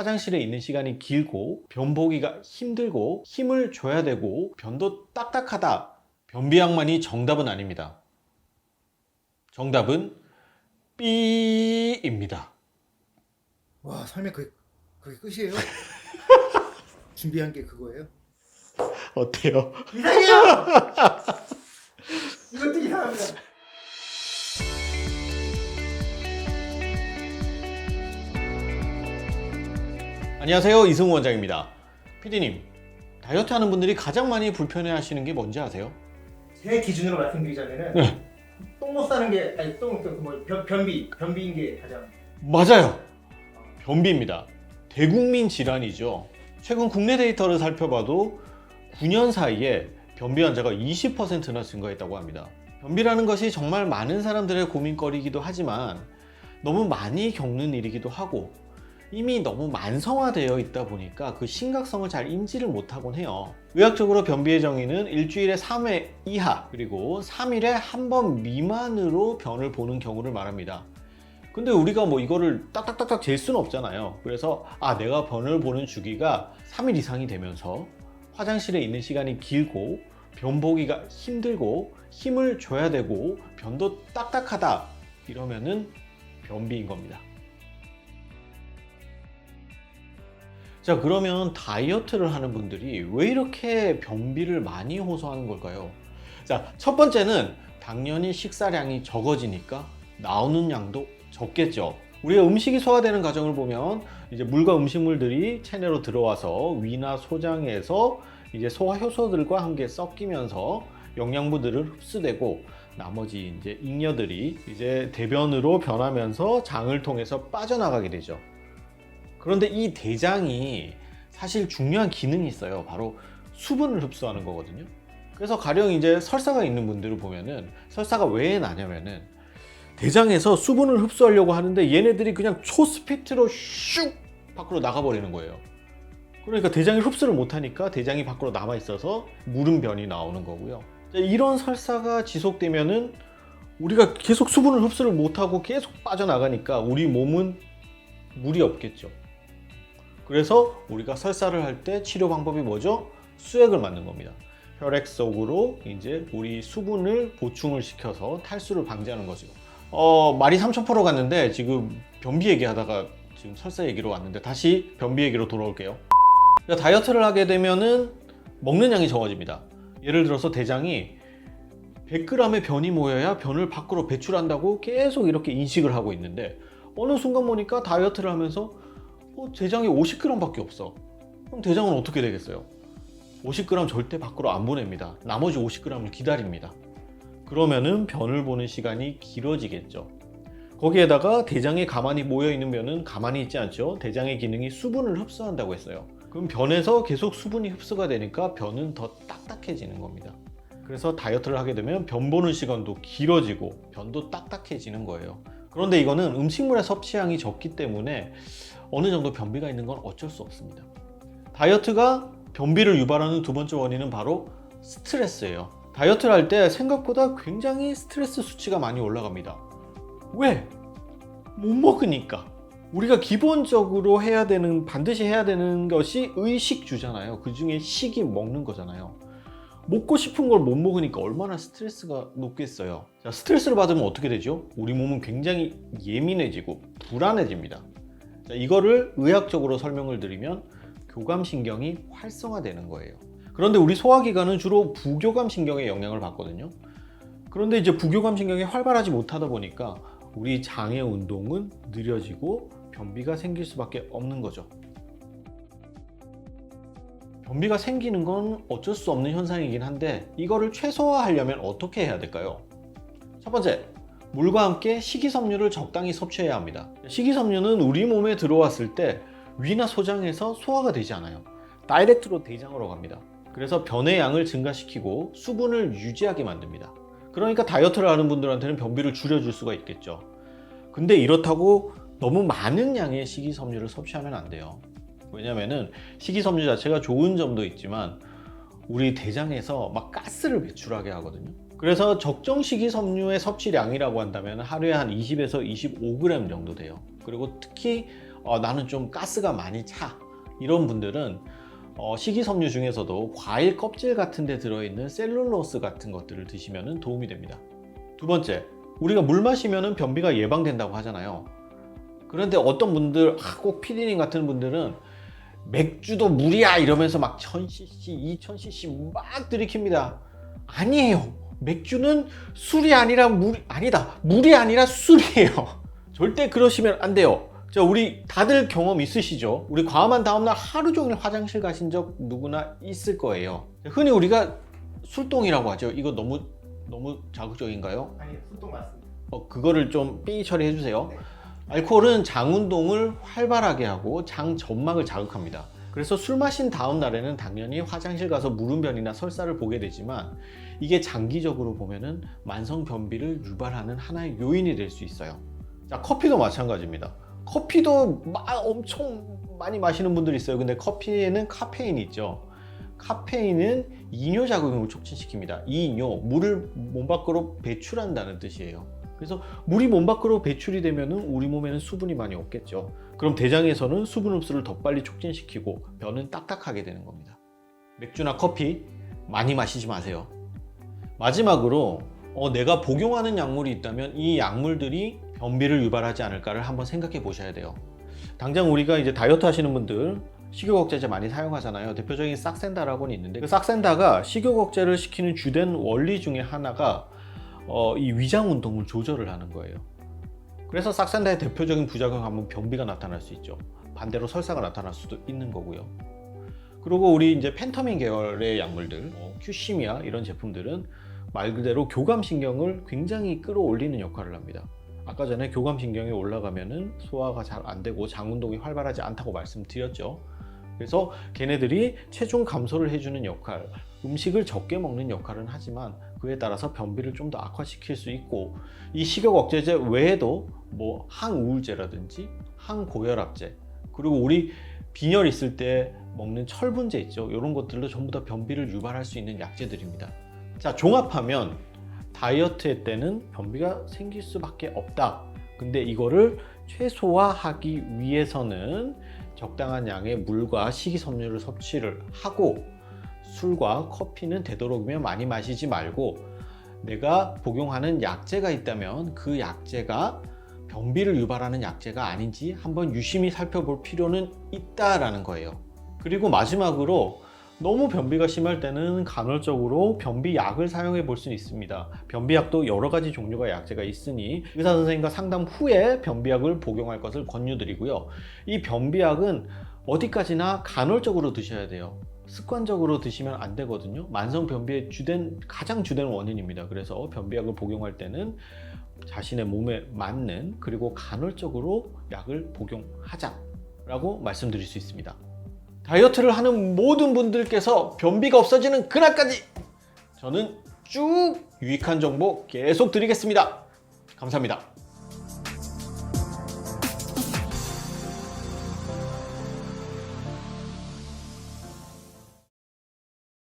화장실에 있는 시간이 길고 변 보기가 힘들고 힘을 줘야 되고 변도 딱딱하다. 변비약만이 정답은 아닙니다. 정답은 B입니다. 와, 설마 그게 끝이에요? 준비한 게 그거예요? 어때요? 이상해요! 이것도 이상합니다. 안녕하세요, 이승우 원장입니다. PD님, 다이어트 하는 분들이 가장 많이 불편해 하시는 게 뭔지 아세요? 제 기준으로 말씀드리자면은 똥 못 싸는 게 아니 변비인 게 가장 맞아요. 변비입니다. 대국민 질환이죠. 최근 국내 데이터를 살펴봐도 9년 사이에 변비 환자가 20%나 증가했다고 합니다. 변비라는 것이 정말 많은 사람들의 고민거리이기도 하지만 너무 많이 겪는 일이기도 하고 이미 너무 만성화되어 있다 보니까 그 심각성을 잘 인지를 못하곤 해요. 의학적으로 변비의 정의는 일주일에 3회 이하 그리고 3일에 한 번 미만으로 변을 보는 경우를 말합니다. 근데 우리가 뭐 이거를 딱딱딱딱 잴 수는 없잖아요. 그래서 내가 변을 보는 주기가 3일 이상이 되면서 화장실에 있는 시간이 길고 변 보기가 힘들고 힘을 줘야 되고 변도 딱딱하다 이러면은 변비인 겁니다. 자, 그러면 다이어트를 하는 분들이 왜 이렇게 변비를 많이 호소하는 걸까요? 자, 첫 번째는 당연히 식사량이 적어지니까 나오는 양도 적겠죠. 우리가 음식이 소화되는 과정을 보면 이제 물과 음식물들이 체내로 들어와서 위나 소장에서 이제 소화 효소들과 함께 섞이면서 영양분들을 흡수되고 나머지 이제 잉여들이 이제 대변으로 변하면서 장을 통해서 빠져나가게 되죠. 그런데 이 대장이 사실 중요한 기능이 있어요. 바로 수분을 흡수하는 거거든요. 그래서 가령 이제 설사가 있는 분들을 보면은 설사가 왜 나냐면은 대장에서 수분을 흡수하려고 하는데 얘네들이 그냥 초스피드로 슉 밖으로 나가버리는 거예요. 그러니까 대장이 흡수를 못하니까 대장이 밖으로 남아 있어서 무른 변이 나오는 거고요. 이런 설사가 지속되면은 우리가 계속 수분을 흡수를 못하고 계속 빠져나가니까 우리 몸은 물이 없겠죠. 그래서 우리가 설사를 할 때 치료 방법이 뭐죠? 수액을 맞는 겁니다. 혈액 속으로 이제 우리 수분을 보충을 시켜서 탈수를 방지하는 거죠. 말이 3000% 갔는데 지금 변비 얘기하다가 지금 설사 얘기로 왔는데 다시 변비 얘기로 돌아올게요. 그러니까 다이어트를 하게 되면은 먹는 양이 적어집니다. 예를 들어서 대장이 100g의 변이 모여야 변을 밖으로 배출한다고 계속 이렇게 인식을 하고 있는데 어느 순간 보니까 다이어트를 하면서 대장이 50g밖에 없어. 그럼 대장은 어떻게 되겠어요? 50g 절대 밖으로 안 보냅니다. 나머지 50g을 기다립니다. 그러면은 변을 보는 시간이 길어지겠죠. 거기에다가 대장에 가만히 모여있는 변은 가만히 있지 않죠. 대장의 기능이 수분을 흡수한다고 했어요. 그럼 변에서 계속 수분이 흡수가 되니까 변은 더 딱딱해지는 겁니다. 그래서 다이어트를 하게 되면 변 보는 시간도 길어지고 변도 딱딱해지는 거예요. 그런데 이거는 음식물의 섭취량이 적기 때문에 어느 정도 변비가 있는 건 어쩔 수 없습니다. 다이어트가 변비를 유발하는 두 번째 원인은 바로 스트레스예요. 다이어트를 할 때 생각보다 굉장히 스트레스 수치가 많이 올라갑니다. 왜? 못 먹으니까. 우리가 기본적으로 반드시 해야 되는 것이 의식주잖아요. 그 중에 식이 먹는 거잖아요. 먹고 싶은 걸 못 먹으니까 얼마나 스트레스가 높겠어요. 자, 스트레스를 받으면 어떻게 되죠? 우리 몸은 굉장히 예민해지고 불안해집니다. 자, 이거를 의학적으로 설명을 드리면 교감신경이 활성화되는 거예요. 그런데 우리 소화기관은 주로 부교감신경의 영향을 받거든요. 그런데 이제 부교감신경이 활발하지 못하다 보니까 우리 장의 운동은 느려지고 변비가 생길 수밖에 없는 거죠. 변비가 생기는 건 어쩔 수 없는 현상이긴 한데 이거를 최소화하려면 어떻게 해야 될까요? 첫 번째, 물과 함께 식이섬유를 적당히 섭취해야 합니다. 식이섬유는 우리 몸에 들어왔을 때 위나 소장에서 소화가 되지 않아요. 다이렉트로 대장으로 갑니다. 그래서 변의 양을 증가시키고 수분을 유지하게 만듭니다. 그러니까 다이어트를 하는 분들한테는 변비를 줄여줄 수가 있겠죠. 근데 이렇다고 너무 많은 양의 식이섬유를 섭취하면 안 돼요. 왜냐면은 식이섬유 자체가 좋은 점도 있지만 우리 대장에서 막 가스를 배출하게 하거든요. 그래서 적정 식이섬유의 섭취량이라고 한다면 하루에 한 20에서 25g 정도 돼요. 그리고 특히 나는 좀 가스가 많이 차, 이런 분들은 식이섬유 중에서도 과일 껍질 같은 데 들어있는 셀룰로스 같은 것들을 드시면 도움이 됩니다. 두 번째, 우리가 물 마시면 변비가 예방된다고 하잖아요. 그런데 어떤 분들, 꼭 피디님 같은 분들은 맥주도 물이야 이러면서 막 1000cc, 2000cc 막 들이킵니다. 아니에요. 맥주는 술이 아니라 물이 아니라 술이에요. 절대 그러시면 안 돼요. 자, 우리 다들 경험 있으시죠? 우리 과음한 다음날 하루 종일 화장실 가신 적 누구나 있을 거예요. 흔히 우리가 술똥이라고 하죠. 이거 너무 자극적인가요? 아니, 술동 맞습니다. 그거를 좀 삐 처리해 주세요. 네. 알코올은 장 운동을 활발하게 하고 장 점막을 자극합니다. 그래서 술 마신 다음 날에는 당연히 화장실 가서 무름변이나 설사를 보게 되지만, 이게 장기적으로 보면은 만성 변비를 유발하는 하나의 요인이 될 수 있어요. 자, 커피도 마찬가지입니다. 커피도 엄청 많이 마시는 분들이 있어요. 근데 커피에는 카페인이 있죠. 카페인은 이뇨 작용을 촉진시킵니다. 이뇨, 물을 몸 밖으로 배출한다는 뜻이에요. 그래서 물이 몸 밖으로 배출이 되면 우리 몸에는 수분이 많이 없겠죠. 그럼 대장에서는 수분 흡수를 더 빨리 촉진시키고 변은 딱딱하게 되는 겁니다. 맥주나 커피 많이 마시지 마세요. 마지막으로 내가 복용하는 약물이 있다면 이 약물들이 변비를 유발하지 않을까를 한번 생각해 보셔야 돼요. 당장 우리가 이제 다이어트 하시는 분들 식욕 억제제 많이 사용하잖아요. 대표적인 싹센다라고는 있는데, 그 싹센다가 식욕 억제를 시키는 주된 원리 중에 하나가 이 위장 운동을 조절을 하는 거예요. 그래서 싹센다의 대표적인 부작용하면 변비가 나타날 수 있죠. 반대로 설사가 나타날 수도 있는 거고요. 그리고 우리 이제 펜터민 계열의 약물들, 큐시미아 이런 제품들은 말 그대로 교감신경을 굉장히 끌어올리는 역할을 합니다. 아까 전에 교감신경이 올라가면은 소화가 잘 안 되고 장 운동이 활발하지 않다고 말씀드렸죠. 그래서 걔네들이 체중 감소를 해주는 역할, 음식을 적게 먹는 역할은 하지만 그에 따라서 변비를 좀 더 악화시킬 수 있고, 이 식욕 억제제 외에도 뭐 항우울제라든지 항고혈압제, 그리고 우리 빈혈 있을 때 먹는 철분제 있죠. 이런 것들도 전부 다 변비를 유발할 수 있는 약제들입니다. 자, 종합하면 다이어트의 때는 변비가 생길 수밖에 없다. 근데 이거를 최소화하기 위해서는 적당한 양의 물과 식이섬유를 섭취를 하고, 술과 커피는 되도록이면 많이 마시지 말고, 내가 복용하는 약제가 있다면 그 약제가 변비를 유발하는 약제가 아닌지 한번 유심히 살펴볼 필요는 있다라는 거예요. 그리고 마지막으로 너무 변비가 심할 때는 간헐적으로 변비약을 사용해 볼 수 있습니다. 변비약도 여러 가지 종류가 약제가 있으니 의사 선생님과 상담 후에 변비약을 복용할 것을 권유드리고요. 이 변비약은 어디까지나 간헐적으로 드셔야 돼요. 습관적으로 드시면 안 되거든요. 만성 변비의 가장 주된 원인입니다. 그래서 변비약을 복용할 때는 자신의 몸에 맞는, 그리고 간헐적으로 약을 복용하자라고 말씀드릴 수 있습니다. 다이어트를 하는 모든 분들께서 변비가 없어지는 그날까지 저는 쭉 유익한 정보 계속 드리겠습니다. 감사합니다.